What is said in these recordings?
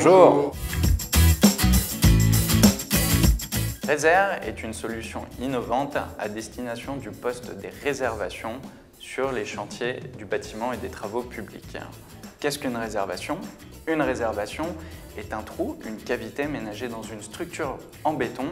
Bonjour. Réserve est une solution innovante à destination du poste des réservations sur les chantiers du bâtiment et des travaux publics. Qu'est-ce qu'une réservation? Une réservation est un trou, une cavité ménagée dans une structure en béton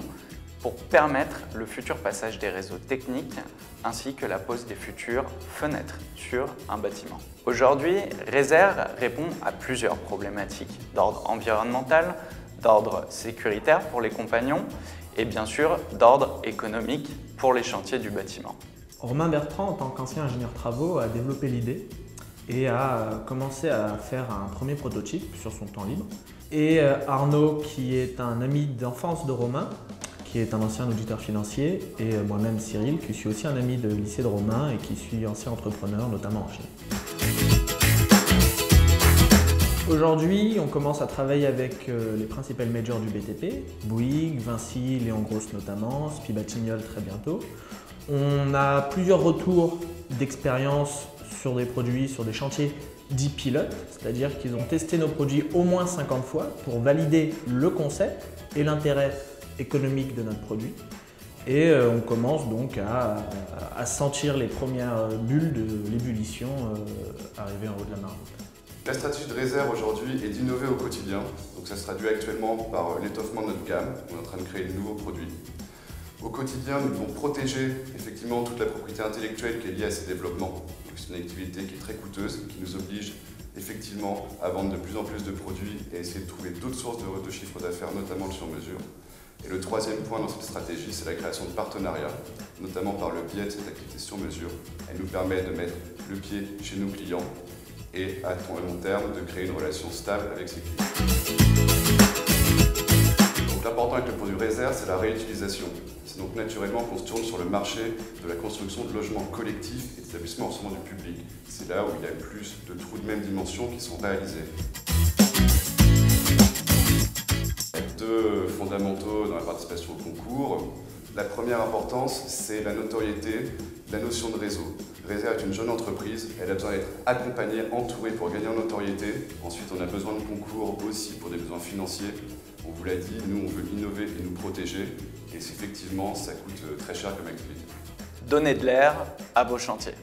pour permettre le futur passage des réseaux techniques ainsi que la pose des futures fenêtres sur un bâtiment. Aujourd'hui, Réserve répond à plusieurs problématiques d'ordre environnemental, d'ordre sécuritaire pour les compagnons et bien sûr d'ordre économique pour les chantiers du bâtiment. Romain Bertrand, en tant qu'ancien ingénieur travaux, a développé l'idée et a commencé à faire un premier prototype sur son temps libre. Et Arnaud, qui est un ami d'enfance de Romain, qui est un ancien auditeur financier, et moi-même Cyril, qui suis aussi un ami de lycée de Romain et qui suis ancien entrepreneur, notamment en Chine. Aujourd'hui, on commence à travailler avec les principales majors du BTP, Bouygues, Vinci, Léon Gross notamment, SPI Batignolles très bientôt. On a plusieurs retours d'expérience sur des produits, sur des chantiers dits pilotes, c'est-à-dire qu'ils ont testé nos produits au moins 50 fois pour valider le concept et l'intérêt économique de notre produit. Et on commence donc à sentir les premières bulles de l'ébullition arriver en haut de la marmotte. La stratégie de Réserve aujourd'hui est d'innover au quotidien. Donc ça se traduit actuellement par l'étoffement de notre gamme. On est en train de créer de nouveaux produits. Au quotidien, nous devons protéger effectivement toute la propriété intellectuelle qui est liée à ces développements. C'est une activité qui est très coûteuse, qui nous oblige effectivement à vendre de plus en plus de produits et à essayer de trouver d'autres sources de chiffre d'affaires, notamment le sur-mesure. Et le troisième point dans cette stratégie, c'est la création de partenariats, notamment par le biais de cette activité sur mesure. Elle nous permet de mettre le pied chez nos clients et à long terme de créer une relation stable avec ces clients. Donc l'important avec le produit Réserve, c'est la réutilisation. C'est donc naturellement qu'on se tourne sur le marché de la construction de logements collectifs et d'établissements en recevement du public. C'est là où il y a plus de trous de même dimension qui sont réalisés. Deux fondamentaux dans la participation au concours. La première importance, c'est la notoriété, la notion de réseau. Réserve est une jeune entreprise, elle a besoin d'être accompagnée, entourée pour gagner en notoriété. Ensuite, on a besoin de concours aussi pour des besoins financiers. On vous l'a dit, nous on veut innover et nous protéger. Et effectivement, ça coûte très cher comme activité. Donnez de l'air à vos chantiers.